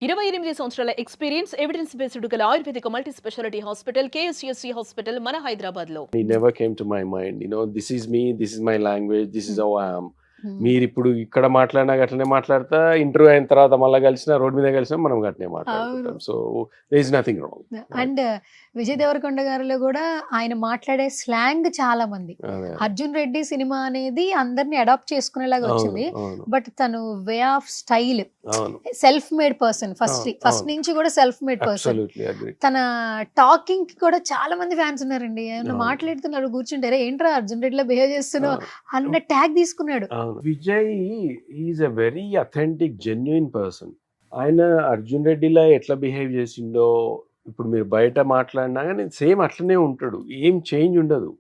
28 సంవత్సరాల experience, evidence based గల Ayurvedic multi speciality hospital KSCSC hospital మన హైదరాబాద్‌లో. It never came to my mind, this is me, this is my language, this is హ్మ్. how I am. హ్మ్. మీరిప్పుడు ఇక్కడ మాట్లాడినా గట్లనే మాట్లాడతా, ఇంటర్వ్యూ అయిన తర్వాత మళ్ళా కలిసినా, రోడ్ మీద కలిసినా మనం గట్లనే అవును. మాట్లాడుకుంటాం. So there is nothing wrong. And Vijay Deverakonda గారిలో కూడా ఆయన మాట్లాడే స్లాంగ్ చాలా మంది. అదే అర్జున్ రెడ్డి సినిమా అనేది అందరిని అడాప్ట్ చేసుకునేలాగా అవును వచ్చింది. అవును బట్ తను వే ఆఫ్ స్టైల్ అవును సెల్ఫ్ మేడ్ పర్సన్, ఫస్ట్ అవును. నుంచి కూడా self made person. Absolutely agree. తన టాకింగ్ కి కూడా చాలా మంది ఫ్యాన్స్ ఉన్నారండి. ఏమన్నా అవును. మాట్లాడుతున్నారు కూర్చుంటారే, ఏంట్రా అర్జున్ రెడ్డిలో బిహేవ్ చేస్తున్నావు అన్న ట్యాగ్ తీసుకున్నాడు. అవును. Vijay is a very authentic genuine person. ఆయన అర్జున్ రెడ్డిలా ఎట్లా బిహేవ్ చేసిండో ఇప్పుడు మీరు బయట మాట్లాడినా కానీ సేమ్ అట్లనే ఉంటాడు, ఏం చేంజ్ ఉండదు.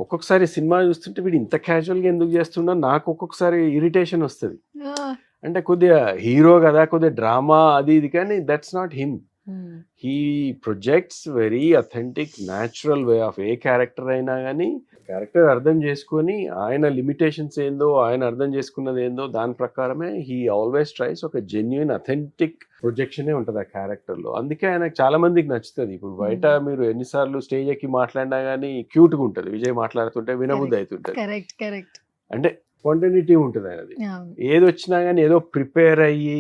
ఒక్కొక్కసారి సినిమా చూస్తుంటే వీడు ఇంత క్యాజువల్గా ఎందుకు చేస్తుండో నాకు ఒక్కొక్కసారి ఇరిటేషన్ వస్తుంది. అంటే కొద్దిగా హీరో కదా, కొద్దిగా డ్రామా అది ఇది, కానీ that's not him. He projects very authentic natural way of A character అయినా కానీ క్యారెక్టర్ అర్థం చేసుకొని ఆయన లిమిటేషన్స్ ఏందో, ఆయన అర్థం చేసుకున్నది ఏందో దాని ప్రకారమే హీ ఆల్వేస్ ట్రైస్ ఒక జెన్యున్ అథెంటిక్ ప్రొజెక్షనే ఉంటుంది ఆ క్యారెక్టర్లో. అందుకే ఆయనకు చాలా మందికి నచ్చుతుంది. ఇప్పుడు బయట మీరు ఎన్నిసార్లు స్టేజ్ ఎక్కి మాట్లాడినా కానీ క్యూట్గా ఉంటుంది, విజయ్ మాట్లాడుతుంటే వినబుద్ధి అవుతుంటుంది. Correct correct. అంటే స్పాంటనిటీ ఉంటుంది ఆయనది. ఏది వచ్చినా కానీ ఏదో ప్రిపేర్ అయ్యి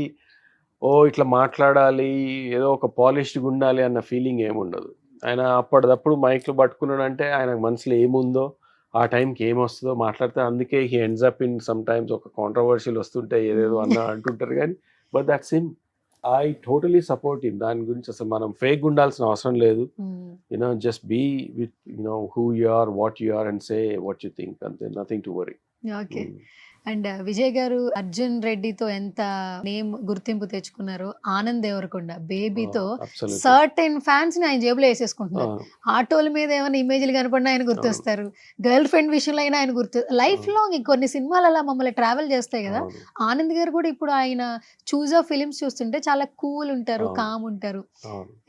ఓ ఇట్లా మాట్లాడాలి, ఏదో ఒక పాలిష్డ్గా ఉండాలి అన్న ఫీలింగ్ ఏముండదు. ఆయన అప్పటిదప్పుడు మైక్లో పట్టుకున్నాడు అంటే ఆయన మనసులో ఏముందో ఆ టైంకి ఏమొస్తుందో మాట్లాడితే, అందుకే he ends up in some times ఒక కాంట్రవర్షియల్ వస్తుంటే ఏదేదో అంటుంటారు కానీ but that's him. I totally support him. దాని గురించి అసలు మనం ఫేక్ ఉండాల్సిన అవసరం లేదు. Just be with who you are, what you are and say what you think, అంతే, nothing to worry. Okay. And Vijay గారు అర్జున్ రెడ్డితో ఎంత నేమ్ గుర్తింపు తెచ్చుకున్నారో, ఆనంద్ దేవరకొండ బేబీతో సర్టెన్ ఫ్యాన్స్ ని ఆయన జేబులో వేసేసుకుంటున్నారు. ఆటోల మీద ఏమైనా ఇమేజ్లు కనపడినా ఆయన గుర్తొస్తారు, గర్ల్ ఫ్రెండ్ విషయంలో అయినా ఆయన గుర్తు. లైఫ్ లాంగ్ ఇంకొన్ని సినిమాలు అలా మమ్మల్ని ట్రావెల్ చేస్తాయి కదా. ఆనంద్ గారు కూడా ఇప్పుడు ఆయన చూజ్ ఆఫ్ ఫిలిమ్స్ చూస్తుంటే చాలా కూల్ ఉంటారు, కామ్ ఉంటారు.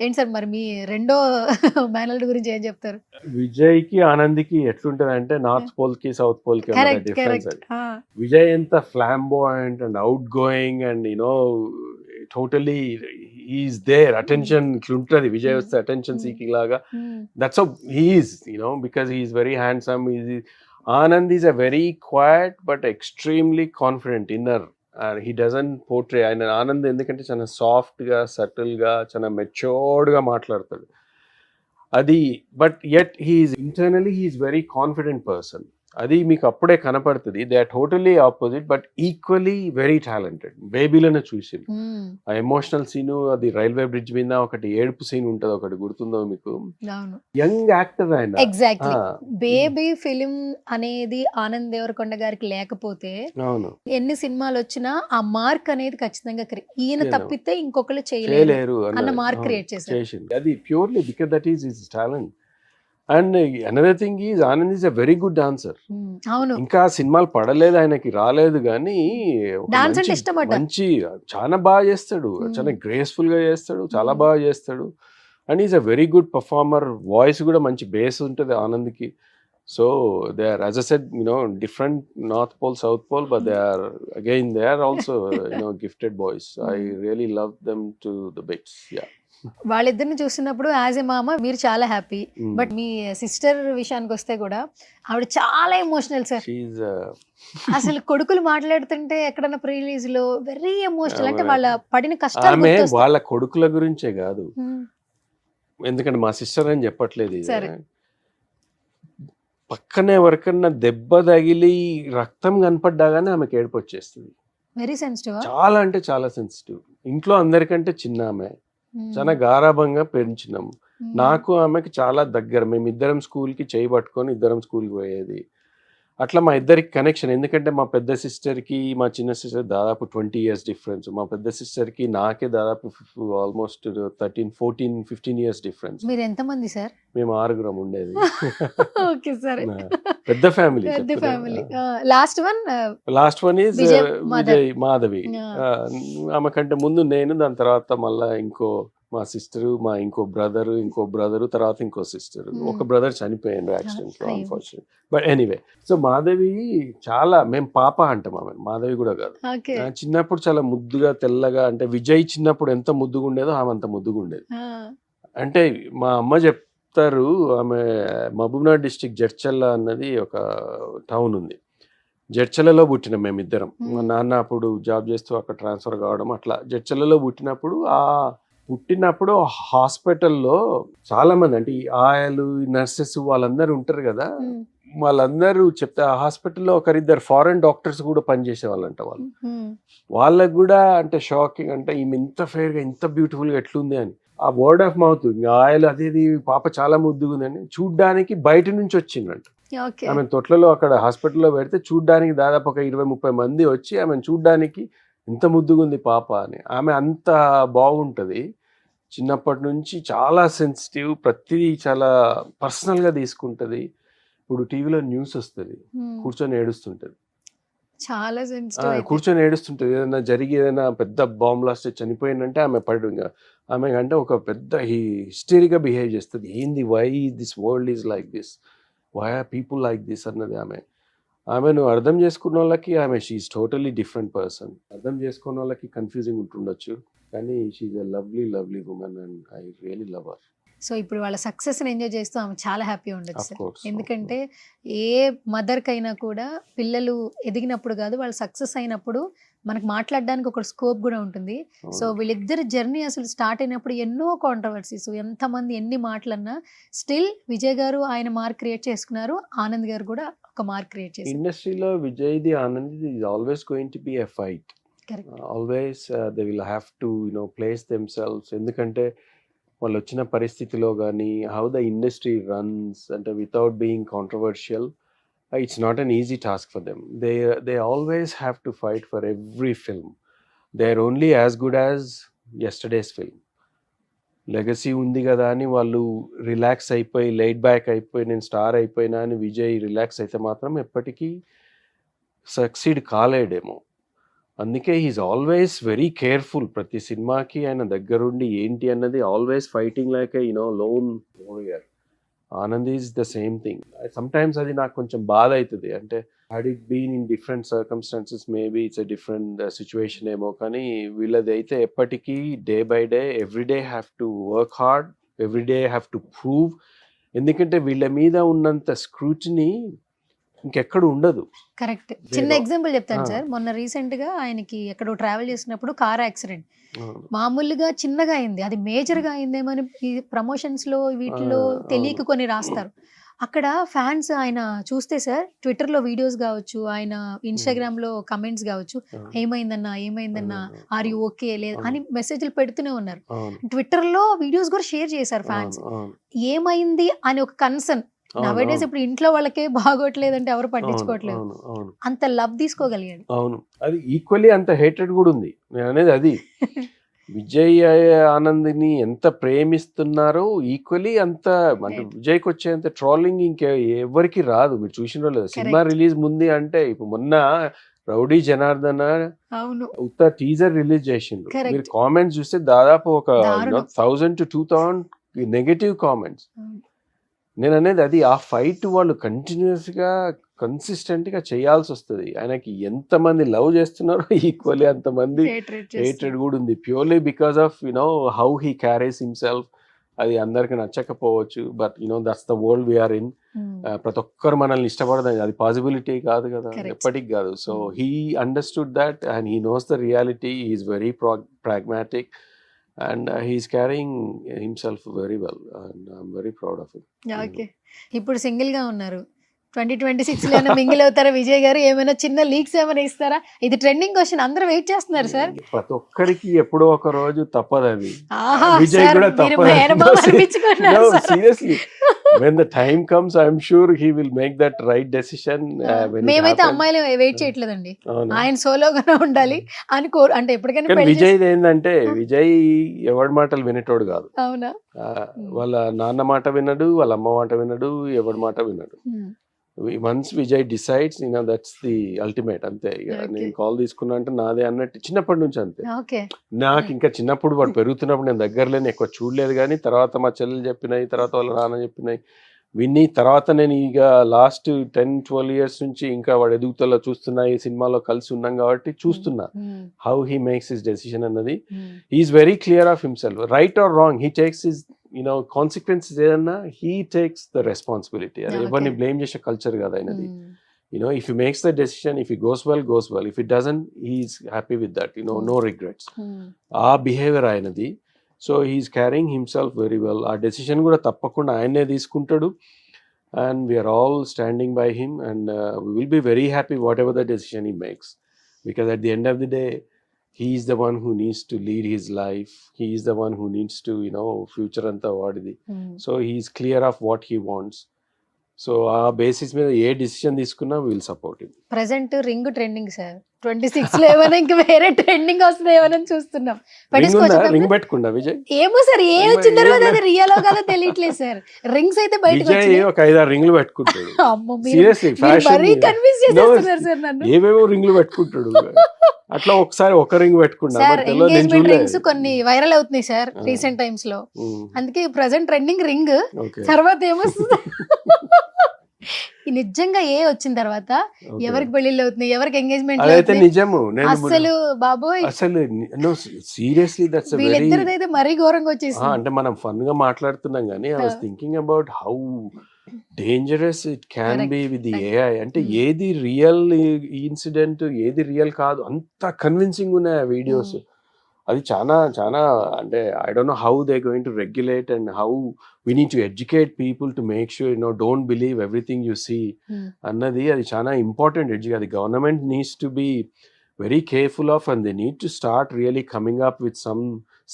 ఏంటి సార్ మరి మీ రెండో మేనల్డ్ గురించి ఏం చెప్తారు? విజయ్ కి ఆనంద్ కి ఎట్లుంటది అంటే నార్త్ పోల్ కి సౌత్ పోల్ కి డిఫరెన్స్. విజయ్ ఎంత flamboyant and outgoing and totally is there, attention ఇట్లుంటది. విజయ్ వస్తే అటెన్షన్ సీకింగ్ లాగా, that's how he is, because he is very handsome. Anand is a very quiet but extremely confident inner. He doesn't portray. ఆయన ఆనంద్ ఎందుకంటే చాలా సాఫ్ట్గా, సటిల్గా, చాలా మెచ్యూర్డ్గా మాట్లాడతాడు అది. But yet he's internally he's very confident person. అది మీకు అప్పుడే కనపడుతుంది. They are totally opposite but equally very talented. బేబీలోనే చూసి ఆ ఎమోషనల్ సీను, అది రైల్వే బ్రిడ్జ్ మీద ఒకటి ఏడుపు సీన్ ఉంటుంది, ఒకటి గుర్తుందో మీకు? యంగ్ యాక్టర్ ఆయన. ఎగ్జాక్ట్లీ. బేబీ ఫిలిం అనేది ఆనంద్ దేవరకొండ గారికి లేకపోతే అవును ఎన్ని సినిమాలు వచ్చినా ఆ మార్క్ అనేది ఖచ్చితంగా ఈయన తప్పితే ఇంకొకరు చేయలేరు అన్న మార్క్ క్రియేట్ చేశారు. అది purely because that is his talent. And another thing is Anand is a very good dancer. అవును, ఇంకా సినిమాలు పడలేదు ఆయనకి, రాలేదు, కానీ మంచి చాలా బాగా చేస్తాడు, చాలా గ్రేస్ఫుల్ గా చేస్తాడు, చాలా బాగా చేస్తాడు. And is a very good performer. Voice కూడా మంచి బేస్ ఉంటుంది ఆనంద్కి. So they are, as I said, different North Pole, South Pole, but they are also gifted boys. I really love them to the bits. Yeah. వాళ్ళిద్దరిని చూసినప్పుడు as a మామ మీరు చాలా happy. But me sister విషయానికి వస్తే కూడా ఆవిడ చాలా ఎమోషనల్ సార్. అసలు కొడుకులు మాట్లాడుతుంటే ఎక్కడన్నా ప్రీ రిలీజ్ లో వెరీ ఎమోషనల్. అంటే వాళ్ళ పడిన కష్టాలు వాళ్ళ కొడుకుల గురించే కాదు, ఎందుకంటే మా సిస్టర్ అని చెప్పట్లేదు, పక్కనే ఎవరికన్నా దెబ్బ తగిలి రక్తం కనపడ్డాగానే ఆమెకి ఏడుపు వచ్చేస్తుంది. వెరీ సెన్సిటివ్, చాలా అంటే చాలా సెన్సిటివ్. ఇంట్లో అందరికంటే చిన్న ఆమె, చాలా గారాభంగా పెంచినాం. నాకు ఆమెకి చాలా దగ్గర. మేమిద్దరం స్కూల్కి చేయి పట్టుకొని ఇద్దరం స్కూల్కి పోయేది. అట్లా మా ఇద్దరికి కనెక్షన్. ఎందుకంటే మా పెద్ద సిస్టర్కి మా చిన్న సిస్టర్ దాదాపు 20 years డిఫరెన్స్. మా పెద్ద సిస్టర్కి నాకే దాదాపు ఆల్మోస్ట్ 13, 14, 15 years డిఫరెన్స్. మీరు ఎంతమంది సార్? మేము 6 ఉండేది. ఓకే సార్, పెద్ద family. Last one is Vijay Madhavi. ఆమె కంటే ముందు నేను, దాని తర్వాత మళ్ళా ఇంకో మా సిస్టరు, మా ఇంకో బ్రదరు, తర్వాత ఇంకో సిస్టర్. ఒక బ్రదర్ చనిపోయాడు యాక్సిడెంట్ లో unfortunate. But anyway, so Madhavi చాలా, మేము పాప అంటాం ఆమె, మాధవి కూడా కాదు. చిన్నప్పుడు చాలా ముద్దుగా తెల్లగా, అంటే విజయ్ చిన్నప్పుడు ఎంత ముద్దుగా ఉండేదో ఆమె అంత ముద్దుగా ఉండేది. అంటే మా అమ్మ చెప్తారు, ఆమె మహబూబ్నగర్ డిస్ట్రిక్ట్ జడ్చల్ల అన్నది ఒక టౌన్ ఉంది, జడ్చలలో పుట్టినాం మేమిద్దరం. మా నాన్న అప్పుడు జాబ్ చేస్తూ అక్కడ ట్రాన్స్ఫర్ కావడం, అట్లా జడ్చలలో పుట్టినప్పుడు హాస్పిటల్లో చాలా మంది, అంటే ఈ ఆయలు, నర్సెస్ వాళ్ళందరూ ఉంటారు కదా, వాళ్ళందరూ చెప్తే ఆ హాస్పిటల్లో ఒకరిద్దరు ఫారెన్ డాక్టర్స్ కూడా పనిచేసే వాళ్ళంట. వాళ్ళకు కూడా అంటే షాకింగ్, అంటే ఈమె ఇంత ఫెయిర్ గా ఇంత బ్యూటిఫుల్ గా ఎట్లుంది అని. ఆ వర్డ్ ఆఫ్ మౌత్, ఆయలు అదేది పాప చాలా ముద్దుగా ఉందని చూడ్డానికి బయట నుంచి వచ్చిందంట. ఆమె తొట్లలో అక్కడ హాస్పిటల్లో పెడితే చూడ్డానికి దాదాపు ఒక 20-30 మంది వచ్చి ఆమెను చూడ్డానికి ఇంత ముద్దుగా ఉంది పాప అని. ఆమె అంత బాగుంటది, చిన్నప్పటి నుంచి చాలా సెన్సిటివ్, ప్రతిదీ చాలా పర్సనల్ గా తీసుకుంటది. ఇప్పుడు టీవీలో న్యూస్ వస్తుంది, కూర్చొని ఏడుస్తుంటది, చాలా సెన్సిటివ్, కూర్చొని ఏడుస్తుంటది. ఏదైనా జరిగి ఏదైనా పెద్ద బాంబ్ బ్లాస్ట్ చనిపోయిందంటే ఆమె ఆమె అంటే ఒక పెద్ద హిస్టరీగా బిహేవ్ చేస్తుంది. ఏంది, why this world is like this, why are people like this అన్నది ఆమెను అర్థం చేసుకున్న వాళ్ళకి ఆమె షీఈస్ టోటలీ డిఫరెంట్ పర్సన్. అర్థం చేసుకున్న వాళ్ళకి కన్ఫ్యూజింగ్ ఉంటుండొచ్చు, కానీ she is a lovely woman and I really love her. So ఇప్పుడు వాళ్ళ సక్సెస్ని ఎంజాయ్ చేస్తూ ఆమె చాలా హ్యాపీ ఉండొచ్చు సార్. ఎందుకంటే ఏ మదర్కైనా కూడా పిల్లలు ఎదిగినప్పుడు కాదు, వాళ్ళు సక్సెస్ అయినప్పుడు మనకు మాట్లాడడానికి ఒక స్కోప్ కూడా ఉంటుంది. సో వీళ్ళిద్దరి జర్నీ అసలు స్టార్ట్ అయినప్పుడు ఎన్నో కాంట్రవర్సీస్, ఎంతమంది ఎన్ని మాటలన్నా స్టిల్ విజయ్ గారు ఆయన మార్క్ క్రియేట్ చేసుకున్నారు, ఆనంద్ గారు కూడా ఒక మార్క్ క్రియేట్ చేశారు. ఇండస్ట్రీలో విజయ్ది Anand is always going to be a fight. Always they will have to place themselves. ఎందుకంటే వాళ్ళు వచ్చిన పరిస్థితిలో కానీ హౌ ద ఇండస్ట్రీ రన్స్, అంటే without being controversial, it's not an easy task for them. They always have to fight for every film. They're only as good as yesterday's film. Legacy ఉంది కదా అని వాళ్ళు రిలాక్స్ అయిపోయి light back అయిపోయి నేను star అయిపోయినా అని విజయ్ రిలాక్స్ అయితే మాత్రం ఎప్పటికీ సక్సీడ్ కాలేడేమో. అందుకే హీఈస్ ఆల్వేస్ వెరీ కేర్ఫుల్. ప్రతి సినిమాకి ఆయన దగ్గరుండి ఏంటి అన్నది always fighting like a lone warrior. Anand is the same thing. Sometimes అది నాకు కొంచెం బాధ అవుతుంది, అంటే had it been in different circumstances maybe it's a different situation ఏమో, కానీ వీళ్ళది అయితే ఎప్పటికీ day by day every day have to work hard, every day have to prove. ఎందుకంటే వీళ్ళ మీద ఉన్నంత స్క్రూటినీ ఇంకెక్కడ ఉండదు. కరెక్ట్. చిన్న ఎగ్జాంపుల్ చెప్తాను సార్. మొన్న రీసెంట్ గా ఆయనకి ఎక్కడో ట్రావెల్ చేసినప్పుడు కార్ యాక్సిడెంట్, మామూలుగా చిన్నగా అయింది, అది మేజర్ గా అయిందేమని ఈ ప్రమోషన్స్ లో వీటిలో తెలియక కొన్ని రాస్తారు. అక్కడ ఫ్యాన్స్ ఆయన చూస్తే సార్ ట్విట్టర్ లో వీడియోస్ కావచ్చు, ఆయన ఇన్స్టాగ్రామ్ లో కమెంట్స్ కావచ్చు, ఏమైందన్నా ఆర్ యు ఓకే లేదు అని మెసేజ్లు పెడుతూనే ఉన్నారు. ట్విట్టర్ లో వీడియోస్ కూడా షేర్ చేశారు ఫ్యాన్స్. ఏమైంది అని ఒక కన్సర్న్. నవేడేస్ ఇప్పుడు ఇంట్లో వాళ్ళకే బాగోట్లేదంటే ఎవరు పట్టించుకోవట్లేదు, అంత లవ్ తీసుకోగలిగాడు. అవును, అది ఈక్వల్లీ అంత హేట్రెడ్ కూడా ఉంది. నేను అనేది అది విజయ్ ఆనంద్ని ఎంత ప్రేమిస్తున్నారో ఈక్వల్లీ అంత, అంటే విజయ్కి వచ్చేంత ట్రోలింగ్ ఎవరికి రాదు. మీరు చూసిన లేదు, సినిమా రిలీజ్ ముందు అంటే ఇప్పుడు మొన్న రౌడీ జనార్దన ఉత్త టీజర్ రిలీజ్ చేసిండ్రు, మీరు కామెంట్స్ చూస్తే దాదాపు ఒక 1000 to 2000 నెగటివ్ కామెంట్స్. నేను అనేది అది ఆ ఫైట్ వాళ్ళు కంటిన్యూస్గా కన్సిస్టెంట్గా చేయాల్సి వస్తుంది. ఆయనకి ఎంతమంది లవ్ చేస్తున్నారో ఈక్వల్లీ అంతమంది హేట్రెడ్ కూడా ఉంది, purely because of how he carries himself. అది అందరికి నచ్చకపోవచ్చు, but that's the world we're in. ప్రతి ఒక్కరు మనల్ని ఇష్టపడదు, అది పాసిబిలిటీ కాదు కదా, ఎప్పటికి కాదు. So he understood that and he knows the reality. He is very pragmatic and he's carrying himself very well and I'm very proud of him. Okay. ఇప్పుడు single గా ఉన్నారు, 2026 లోనే మింగిల్ అవుతారా విజయ్ గారు? ఏమైనా చిన్న లీక్స్ ఏమైనా ఇస్తారా? ఇది ట్రెండింగ్ క్వశ్చన్, అందరూ వెయిట్ చేస్తున్నారు సార్. ప్రతి ఒక్కరికి ఎప్పుడో ఒక రోజు తప్పదు అది. విజయ్ కూడా తప్పదు. Seriously, when the time comes I'm sure he will make that right decision. మేమైతే అమ్మాయిలు వెయిట్ చేయట్లేదండి, ఆయన సోలోగానే ఉండాలి అని అంటే ఎప్పటికైనా. విజయ్ ఏంటంటే విజయ్ ఎవరి మాటలు వినేటోడు కాదు. అవునా? వాళ్ళ నాన్న మాట వినడు, వాళ్ళ అమ్మ మాట వినడు, ఎవరి మాట వినడు. Once Vijay decides that's the ultimate అంతే. ఇక Okay. నేను కాల్ తీసుకున్నా అంటే నాదే అన్నట్టు చిన్నప్పటి నుంచి అంతే. ఓకే. నాకు ఇంకా చిన్నప్పుడు వాడు పెరుగుతున్నప్పుడు నేను దగ్గరలేని ఎక్కువ చూడలేదు, కానీ తర్వాత మా చెల్లెలు చెప్పినాయి, తర్వాత వాళ్ళ నాన్న చెప్పినాయి విని, తర్వాత నేను ఇక లాస్ట్ 10-12 years నుంచి ఇంకా వాడు ఎదుగుతలో చూస్తున్నా, ఈ సినిమాలో కలిసి ఉన్నాం కాబట్టి చూస్తున్నా how he makes his decision అన్నది. He's very clear of himself, right or wrong he takes his consequences ఏదన్నా హీ టేక్స్ ద రెస్పాన్సిబిలిటీ. అది ఎవరిని బ్లేమ్ చేసే కల్చర్ కదా ఆయనది. If he makes the decision, if it goes well, goes well. If it doesn't, he's happy with that. No regrets. Our behavior aynadi. So he's carrying himself very well. Our decision kuda tappakunda ayane తీసుకుంటాడు, and we are all standing by him, and we will be very happy whatever the decision he makes, because at the end of the day, he is the one who needs to lead his life. He is the one who needs to future anta vadidi. So he is clear of what he wants. So ఆ basis మీద ఏ decision తీసుకున్నా will support it. Present ring trending sir 26 లో ఏమైనా ఇంకా వేరే trending వస్తుంది ఏమైనా చూస్తున్నాం. రింగ్ పెట్టుకుండా విజయ్ ఏమో సార్ ఏ వచ్చిన తర్వాత అది రియల్ కదా తెలియట్లేదు సార్. రింగ్స్ అయితే బయటకు విజయ్ ఒక 5-6 రింగ్లు పెట్టుకుంటాడు. అమ్మో సీరియస్లీ మరీ కన్విన్స్ చేస్తున్నారు సార్ నన్ను. ఏవేవో రింగ్లు పెట్టుకుంటాడు. అట్లా ఒకసారి ఒక రింగ్ పెట్టుకున్నా సార్. ఎంగేజ్మెంట్ రింగ్స్ కొన్ని వైరల్ అవుతున్నాయి సార్ రీసెంట్ టైమ్స్ లో, అందుకే ప్రెసెంట్ ట్రెండింగ్ రింగ్. తర్వాత ఏమొస్తుంది నిజంగా ఏ వచ్చిన తర్వాత ఎవరికి పెళ్లిళ్ళు అవుతున్నాయి, ఎవరికి ఎంగేజ్మెంట్ అదైతే నిజము. అసలు బాబోయ్ అసలు సీరియస్లీ దట్స్ వెరీ వీళ్ళిద్దరిదైతే మరీ ఘోరంగా వచ్చేసి. అంటే మనం ఫన్ గా మాట్లాడుతున్నాం కానీ I was thinking about how dangerous it can be with the AI. అంటే ఏది రియల్ ఇన్సిడెంట్ ఏది రియల్ కాదు, అంత కన్విన్సింగ్ ఉన్నాయి ఆ వీడియోస్. అది చాలా చాలా అంటే I don't know how they going to regulate and how we need to educate people to make sure don't believe everything you see అన్నది. అది చాలా ఇంపార్టెంట్ ఎడ్యుకేట్. అది government needs to be very careful of, and they need to start really coming up with some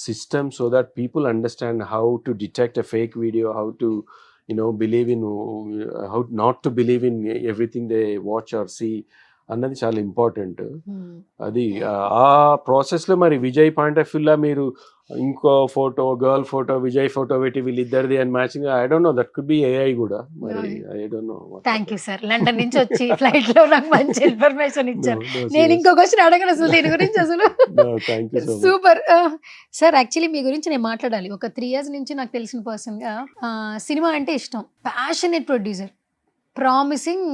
system so that people understand how to detect a fake video, how to believe in how not to believe in everything they watch or see అన్నది చాలా important. అది ఆ process లో మరి Vijay point of వ్యూలా మీరు ఇంకో photo girl photo Vijay photo పెట్టి వీళ్ళిద్దరిది and matching I don't know, that could be AI కూడా మరి I don't know. Thank you sir, London నుంచి వచ్చి ఫ్లైట్ లో నాకు మంచి ఇన్ఫర్మేషన్ ఇచ్చారు. నేను ఇంకో క్వశ్చన్ అడగను అసలు దీని గురించి అసలు. Super sir. యాక్చువల్లీ మీ గురించి నేను మాట్లాడాలి. ఒక 3 years నుంచి నాకు తెలిసిన పర్సన్ గా సినిమా అంటే ఇష్టం, ప్యాషనేట్ ప్రొడ్యూసర్, ప్రామిసింగ్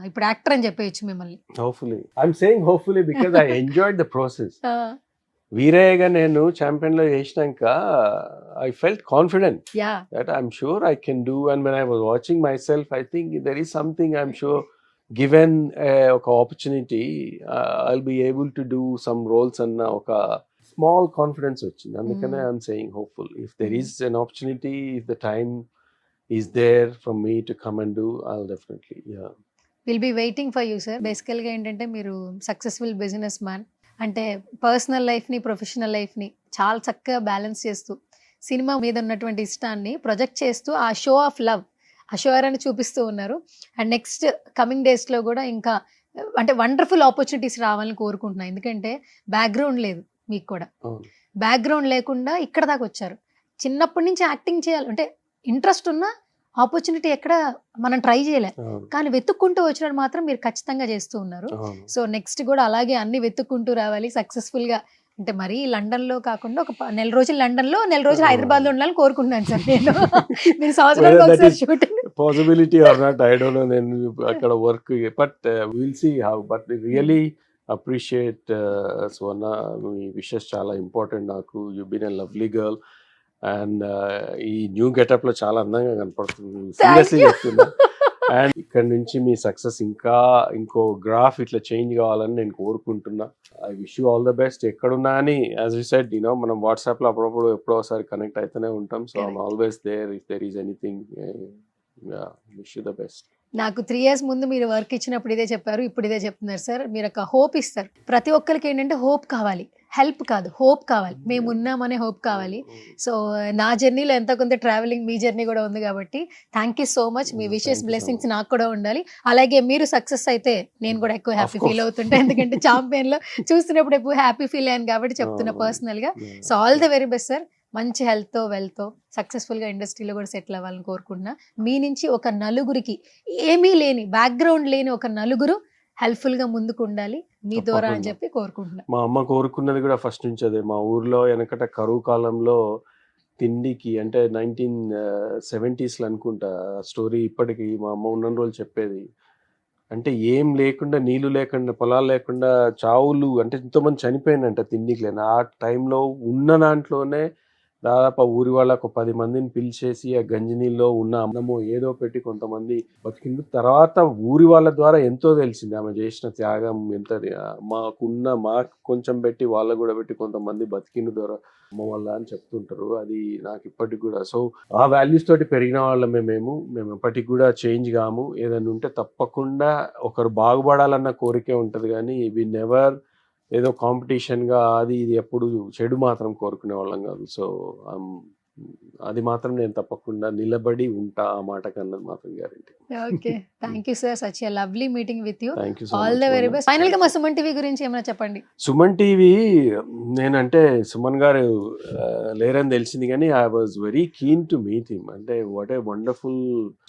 ఇప్పుడు యాక్టర్ అని చెప్పేయచ్చు మిమ్మల్ని. Hopefully I'm saying hopefully because I enjoyed the process. వీరయ్యగా నేను ఛాంపియన్ లో చేసినాక I felt confident that I'm sure I can do. And when I was watching myself I think there is something I'm sure given ఒక opportunity I will be able to do some roles అన్న ఒక small confidence వచ్చింది. అందుకనే I'm saying hopeful. If there is an opportunity, if the time is there for me to come and do, I will definitely will be waiting for you sir. బేసికల్గా ఏంటంటే మీరు successful businessman, అంటే personal లైఫ్ని professional లైఫ్ని చాలా చక్కగా balance చేస్తూ cinema మీద ఉన్నటువంటి ఇష్టాన్ని ప్రొజెక్ట్ చేస్తూ ఆ షో ఆఫ్ లవ్, ఆ షో అని చూపిస్తూ ఉన్నారు. అండ్ నెక్స్ట్ కమింగ్ డేస్లో కూడా ఇంకా అంటే వండర్ఫుల్ ఆపర్చునిటీస్ రావాలని కోరుకుంటున్నాను. ఎందుకంటే బ్యాక్గ్రౌండ్ లేదు మీకు కూడా, బ్యాక్గ్రౌండ్ లేకుండా ఇక్కడ దాకా వచ్చారు. చిన్నప్పటి నుంచి యాక్టింగ్ చేయాలి అంటే ఇంట్రెస్ట్ ఉన్నా ఆపర్చునిటీ ఎక్కడ మనం ట్రై చేయలే, కానీ వెతుక్కుంటూ వచ్చినట్టు మాత్రం మీరు ఖచ్చితంగా చేస్తూ ఉన్నారు. సో నెక్స్ట్ కూడా అలాగే అన్ని వెతుక్కుంటూ రావాలి సక్సెస్ఫుల్ గా. అంటే మరి లండన్ లో కాకుండా ఒక 4 నెల రోజులు లండన్ లో 4 నెల రోజులు హైదరాబాద్ లో ఉండాలని కోరుకుంటున్నాను సార్ నేను. మీరు సంవత్సరానికి ఒకసారి shooting possibility or not I don't know. నేను అక్కడ work but will see how. But really appreciate Swarna, మీ విషెస్ చాలా ఇంపార్టెంట్ నాకు. You been a lovely girl and ఈ న్యూ గెటప్ లో చాలా అందంగా కనపడుతుంది, సీరియస్లీ చెప్తున్నా. అండ్ ఇక్కడ నుంచి మీ సక్సెస్ ఇంకా ఇంకో గ్రాఫ్ ఇట్లా చేంజ్ కావాలని నేను కోరుకుంటున్నా. I wish you all the best. ఎక్కడున్నా అని యాజ్ యూ సెడ్ మనం వాట్సాప్ లో అప్పుడప్పుడు ఎప్పుడో ఒకసారి కనెక్ట్ అయితేనే ఉంటాం. So I'm always there if there is anything. Wish you the best. నాకు 3 years ముందు మీరు వర్క్ ఇచ్చినప్పుడు ఇదే చెప్పారు, ఇప్పుడు ఇదే చెప్తున్నారు సార్. మీరు ఒక హోప్ ఇస్తారు. ప్రతి ఒక్కరికి ఏంటంటే హోప్ కావాలి, హెల్ప్ కాదు, హోప్ కావాలి. మేము ఉన్నామనే హోప్ కావాలి. సో నా జర్నీలో ఎంత కొంత ట్రావెలింగ్, మీ జర్నీ కూడా ఉంది కాబట్టి thank you so much. Me wishes blessings నాకు కూడా ఉండాలి. అలాగే మీరు సక్సెస్ అయితే నేను కూడా ఎక్కువ హ్యాపీ ఫీల్ అవుతుంటా. ఎందుకంటే ఛాంపియన్ లో చూస్తున్నప్పుడు ఎక్కువ హ్యాపీ ఫీల్ అయ్యాను కాబట్టి చెప్తున్నా పర్సనల్ గా. So all the very best sir. మంచి హెల్త్తో వెల్త్తో సక్సెస్ఫుల్గా ఇండస్ట్రీలో కూడా సెటిల్ అవ్వాలని కోరుకుంటున్నా. మీ నుంచి ఒక నలుగురికి ఏమీ లేని బ్యాక్గ్రౌండ్ లేని ఒక నలుగురు హెల్ప్ఫుల్గా ముందుకు ఉండాలి మీ ద్వారా అని చెప్పి కోరుకుంటున్నా. మా అమ్మ కోరుకున్నది కూడా ఫస్ట్ నుంచి అదే. మా ఊర్లో వెనకట కరువు కాలంలో తిండికి అంటే 1970s అనుకుంటా స్టోరీ, ఇప్పటికి మా అమ్మ ఉన్న రోజులు చెప్పేది. అంటే ఏం లేకుండా, నీళ్లు లేకుండా, పొలాలు లేకుండా చావులు, అంటే ఎంతోమంది చనిపోయినంట తిండికి లేని. ఆ టైంలో ఉన్న దాంట్లోనే దాదాపు ఆ ఊరి వాళ్ళకు 10 మందిని పిలిచేసి ఆ గంజి నీళ్ళలో ఉన్న అన్నమో ఏదో పెట్టి కొంతమంది బతికిండ్రు. తర్వాత ఊరి వాళ్ళ ద్వారా ఎంతో తెలిసింది ఆమె చేసిన త్యాగం ఎంత. మాకు కొంచెం పెట్టి వాళ్ళకు కూడా పెట్టి కొంతమంది బతికిండ్రు ద్వారా అమ్మ వల్ల అని చెప్తుంటారు. అది నాకు ఇప్పటికి కూడా. సో ఆ వాల్యూస్ తోటి పెరిగిన వాళ్ళమే మేము ఎప్పటికి కూడా చేంజ్ కాము. ఏదైనా ఉంటే తప్పకుండా ఒకరు బాగుపడాలన్న కోరికే ఉంటుంది, కానీ వి నెవర్ ఏదో కాంపిటీషన్గా అది ఇది ఎప్పుడు చెడు మాత్రం కోరుకునే వాళ్ళం కాదు. సో అది మాత్రం నేను తప్పకుండా నిలబడి ఉంటా, ఆ మాట కన్నది మాత్రం guarantee. Okay, thank you sir, such a lovely meeting with you. Thank you so all the very best. Final గా మా సుమన్ టీవీ గురించి ఏమైనా చెప్పండి. సుమన్ టీవీ, నేనంటే సుమన్ గారు లేరని తెలిసింది, కానీ I was very keen to meet him. అంటే what a wonderful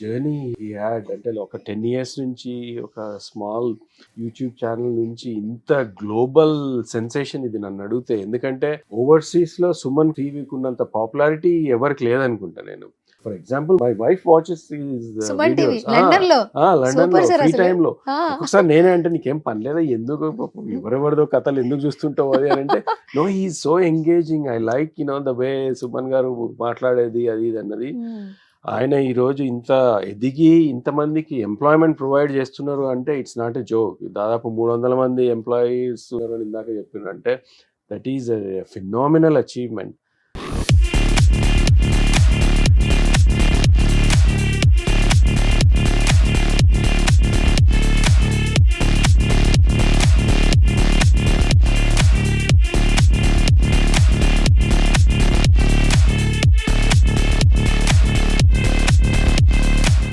journey he had. అంటే ఒక 10 years నుంచి ఒక స్మాల్ యూట్యూబ్ ఛానల్ నుంచి ఇంత గ్లోబల్ సెన్సేషన్ ఇది నన్ను అడిగితే. ఎందుకంటే ఓవర్సీస్ లో సుమన్ టీవీకి ఉన్నంత పాపులారిటీ ఎవరికి లేదనుకుంటా నేను. For example my wife watches Suman TV London లో ఫ్రీ టైమ్ లో. ఒకసారి నేనే అంటే నీకేం పని లేదా, ఎందుకు ఎవరెవరిదో కథలు ఎందుకు చూస్తుంటావు అది అని అంటే, no he is so engaging. I like the way Suman garu మాట్లాడేది అది ఇది అన్నది. ఆయన ఈరోజు ఇంత ఎదిగి ఇంతమందికి ఎంప్లాయ్మెంట్ ప్రొవైడ్ చేస్తున్నారు అంటే ఇట్స్ నాట్ ఎ జోక్. దాదాపు 300 మంది ఎంప్లాయీస్ ఉన్నారని ఇందాక చెప్పినారు. అంటే that is a phenomenal achievement.